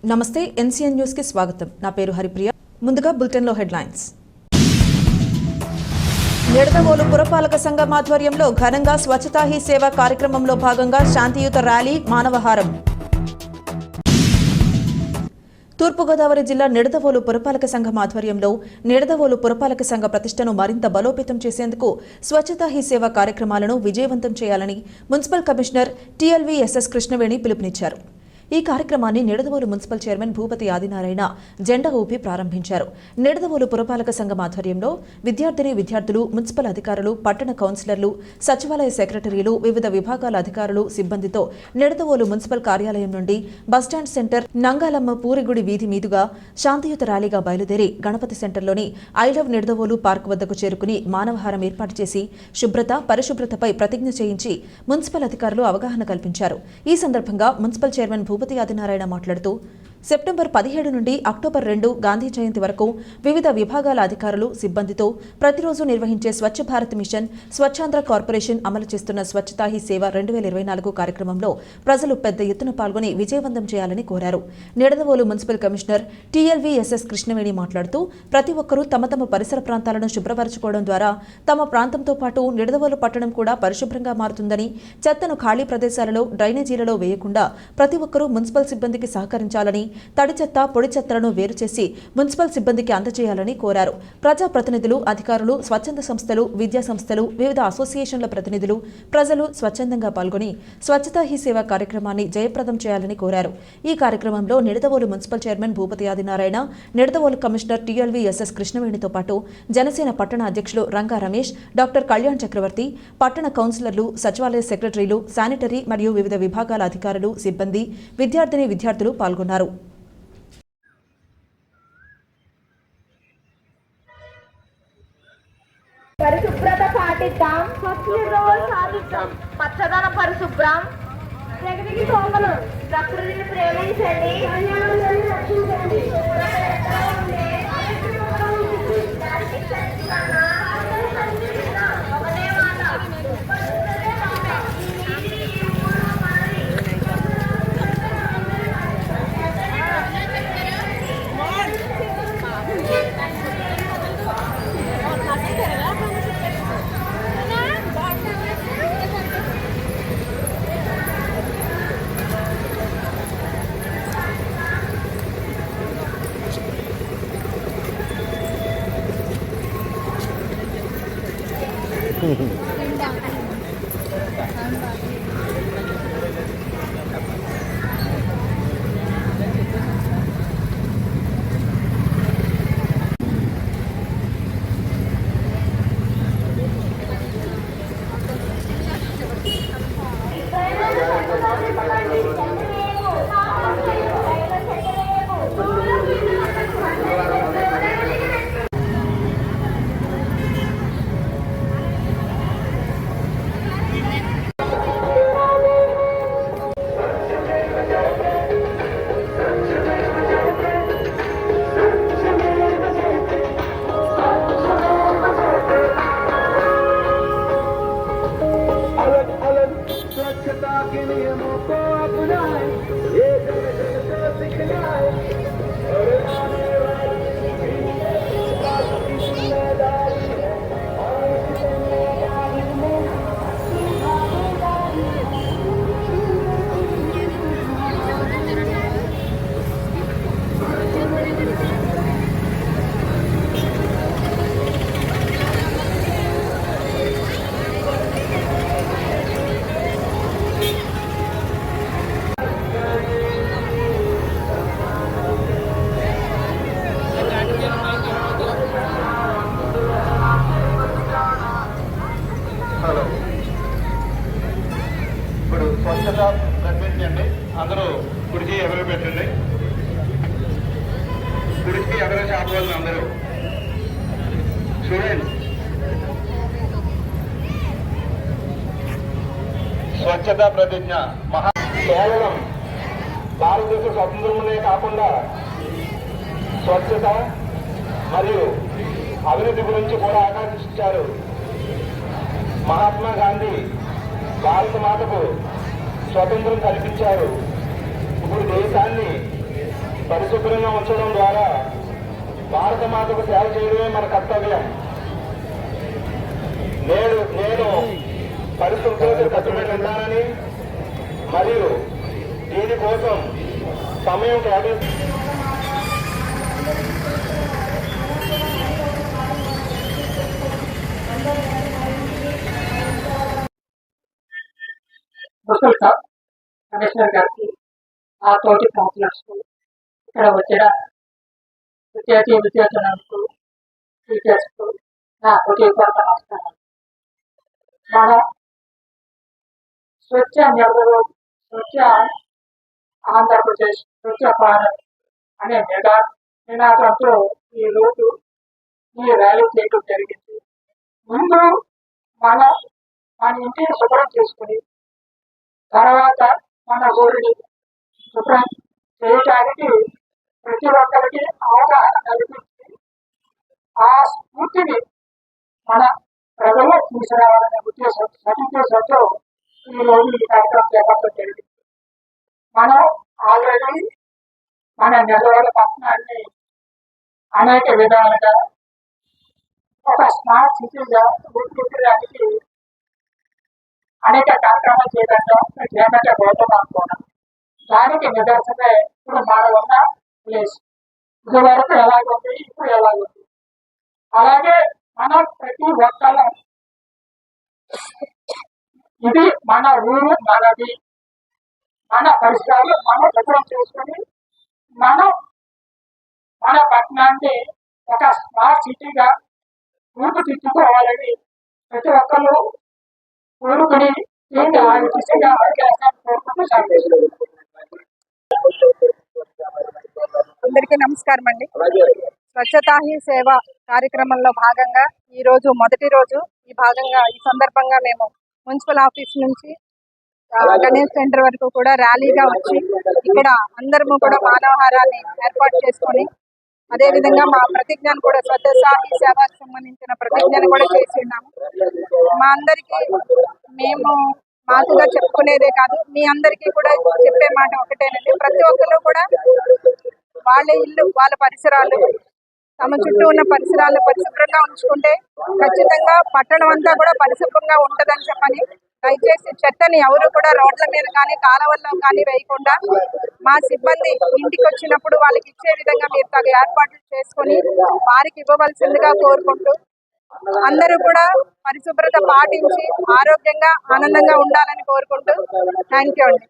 నమస్తే NCN news కి స్వాగతం. నా పేరు హరిప్రియ. ముందుగా బులెటిన్ లో హెడ్లైన్స్. నిడదవోలు పురపాలక సంఘం ఆధ్వర్యంలో ఘనంగా స్వచ్ఛతా హీ సేవ కార్యక్రమంలో భాగంగా శాంతియుత ర్యాలీ, మానవహారం. తూర్పుగోదావరి జిల్లా నిడదవోలు పురపాలక సంఘం ఆధ్వర్యంలో నిడదవోలు పురపాలక సంఘ ప్రతిష్టను మరింత బలోపేతం చేసేందుకు స్వచ్ఛతా హీ సేవ కార్యక్రమాలను విజయవంతం చేయాలని మున్సిపల్ కమిషనర్ టీఎల్వీఎస్ఎస్ కృష్ణవేణి పిలుపునిచ్చారు. ఈ కార్యక్రమాన్ని నిడదవోలు మున్సిపల్ చైర్మన్ భూపతి ఆదినారాయణ జెండా ఊపి ప్రారంభించారు. నిడదవోలు పురపాలక సంఘం ఆధ్వర్యంలో విద్యార్థులు, మున్సిపల్ అధికారులు, పట్టణ కౌన్సిలర్లు, సచివాలయ సెక్రటరీలు, వివిధ విభాగాల అధికారులు, సిబ్బందితో నిడదవోలు మున్సిపల్ కార్యాలయం నుండి బస్టాండ్ సెంటర్, నంగాలమ్మ పూరిగుడి వీధి మీదుగా శాంతియుత ర్యాలీగా బయలుదేరి గణపతి సెంటర్లోని ఐ లవ్ నిడదవోలు పార్క్ వద్దకు చేరుకుని మానవహారం ఏర్పాటు చేసి పరిశుభ్రతపై ప్రతిజ్ఞ చేయించి మున్సిపల్ అధికారులు అవగాహన కల్పించారు. ఈ సందర్భంగా మున్సిపల్ చైర్మన్ భూపతి ఆదినారాయణ మాట్లాడుతూ సెప్టెంబర్ 17 నుండి అక్టోబర్ 2 గాంధీ జయంతి వరకు వివిధ విభాగాల అధికారులు, సిబ్బందితో ప్రతిరోజు నిర్వహించే స్వచ్ఛ భారత్ మిషన్, స్వచ్ఛాంధ్ర కార్పొరేషన్ అమలు చేస్తున్న స్వచ్ఛతా హీ సేవ 2024 కార్యక్రమంలో ప్రజలు పెద్ద ఎత్తున పాల్గొని విజయవంతం చేయాలని కోరారు. నిడదవోలు మున్సిపల్ కమిషనర్ టీఎల్వీఎస్ఎస్ కృష్ణవేణి మాట్లాడుతూ ప్రతి ఒక్కరూ తమ తమ పరిసర ప్రాంతాలను శుభ్రపరచుకోవడం ద్వారా తమ ప్రాంతంతో పాటు నిడదవోలు పట్టణం కూడా పరిశుభ్రంగా మారుతుందని, చెత్తను ఖాళీ ప్రదేశాలలో, డ్రైనేజీలలో వేయకుండా ప్రతి ఒక్కరూ మున్సిపల్ సిబ్బందికి సహకరించాలని, తడి చెత్త, పొడి చెత్తలను వేరు చేసి మున్సిపల్ సిబ్బందికి అందజేయాలని కోరారు. ప్రజాప్రతినిధులు, అధికారులు, స్వచ్ఛంద సంస్థలు, విద్యా సంస్థలు, వివిధ అసోసియేషన్ల ప్రతినిధులు, ప్రజలు స్వచ్ఛందంగా పాల్గొని స్వచ్ఛతా హీ సేవ కార్యక్రమాన్ని జయప్రదం చేయాలని కోరారు. ఈ కార్యక్రమంలో Nidadavolu municipal chairman Bhupathi Adinarayana, Nidadavolu commissioner TLVSS కృష్ణవేణితో పాటు జనసేన పట్టణ అధ్యక్షులు రంగా రమేష్, డాక్టర్ కళ్యాణ్ చక్రవర్తి, పట్టణ కౌన్సిలర్లు, సచివాలయ సెక్రటరీలు, శానిటరీ మరియు వివిధ విభాగాల అధికారులు, సిబ్బంది, విద్యార్థులు పాల్గొన్నారు. పరిశుభ్రత పాటిద్దాం, స్వచ్ఛతను సాధిద్దాం, పచ్చదనం పరిశుభ్రం, ప్రకృతికి సోమలు, ప్రకృతిని ప్రేమించండి, రక్షించండి. ప్రయత్నించండి. అందరూ కుడికి ఎగర పెట్టండి. కుడికి ఎగర చేపవాళ్ళని అందరూ చూడండి. స్వచ్ఛతా ప్రతిజ్ఞ కేవలం భారతదేశ స్వతంత్రమునే కాకుండా స్వచ్ఛత మరియు అభివృద్ధి గురించి కూడా ఆకాంక్షించారు. మహాత్మా గాంధీ భారత మాతకు స్వతంత్రం కల్పించారు. ఇప్పుడు దేశాన్ని పరిశుభ్రంగా ఉంచడం ద్వారా భారత మాతకు సేవ చేయడమే మన కర్తవ్యం. నేను పరిశుభ్రతకు కట్టుబడి ఉంటానని మరియు దీనికోసం సమయం కేటాయించి మున్సిపల్ కమిషనర్ గారికి ఆ తోటి కౌన్సిలర్స్ ఇక్కడ వచ్చిన విద్యార్థులకు టీచర్స్ నా హృదయపూర్వక నమస్కారం. మన స్వచ్ఛ నెహ్రూ, స్వచ్ఛ ఆంధ్రప్రదేశ్, స్వచ్ఛ భారత్ అనే నినాదంతో ఈ రోజు ఈ ర్యాలీ చేయడం జరిగింది. ముందు మన ఇంటిని శుభ్రం చేసుకుని తర్వాత మన ఊరిని శుభ్రం చేయడానికి ప్రతి ఒక్కరికి అవగాహన కల్పించి ఆ స్ఫూర్తిని మన ప్రజల్లో తీసుకురావాలనే సదుద్దేశంతో ఈ రోజు ఈ కార్యక్రమం చేపట్టడం జరిగింది. మనం ఆల్రెడీ మన నెల్లూరు పట్టణాన్ని అనేక విధాలుగా ఒక స్మార్ట్ సిటీగా గుర్తించడానికి అనేక కార్యక్రమాలు చేపట్టబోతున్నాం కూడా. దానికి నిదర్శనమే ఇప్పుడు మనం ఉన్న ప్లేస్. ఇది వరకు ఎలాగుంది, ఇప్పుడు ఎలాగుంది. అలాగే మనం ప్రతి ఒక్కళ్ళం ఇది మన ఊరు, మనది, మన పరిసరాలు మనం శుభ్రం చేసుకుని మన పట్టణాన్ని ఒక స్మార్ట్ సిటీగా రూపుదిద్దుకోవాలని ప్రతి ఒక్కళ్ళు కోరుకుని దీన్ని ఆ దిశగా అడుగేస్తాను కోరుకుంటూ సాగిస్తున్నాను. అందరికీ నమస్కారం అండి. స్వచ్ఛతా హీ సేవ కార్యక్రమంలో భాగంగా ఈ రోజు మొదటి రోజు ఈ సందర్భంగా మేము మున్సిపల్ ఆఫీస్ నుంచి గణేష్ సెంటర్ వరకు కూడా ర్యాలీగా వచ్చి ఇక్కడ అందరము కూడా మానవహారాన్ని ఏర్పాటు చేసుకొని అదేవిధంగా మా ప్రతిజ్ఞను కూడా స్వచ్ఛతా హీ సేవకు సంబంధించిన ప్రతిజ్ఞను కూడా చేసి ఉన్నాము. మా అందరికీ మేము మాకుగా చెప్పుకునేదే కాదు, మీ అందరికీ కూడా చెప్పే మాట ఒకటేనండి. ప్రతి ఒక్కరు కూడా వాళ్ళ ఇల్లు, వాళ్ళ పరిసరాలు, తమ చుట్టూ ఉన్న పరిసరాలు పరిశుభ్రంగా ఉంచుకుంటే ఖచ్చితంగా పట్టణం అంతా కూడా పరిశుభ్రంగా ఉంటుందని చెప్పని, దయచేసి చెత్తని ఎవరు కూడా రోడ్ల మీద కానీ కాలవల్లో కానీ వేయకుండా మా సిబ్బంది ఇంటికి వచ్చినప్పుడు వాళ్ళకి ఇచ్చే విధంగా మీరు తగు ఏర్పాట్లు చేసుకొని వారికి ఇవ్వవలసిందిగా కోరుకుంటూ అందరూ కూడా పరిశుభ్రత పాటించి ఆరోగ్యంగా ఆనందంగా ఉండాలని కోరుకుంటూ థ్యాంక్ యూ అండి.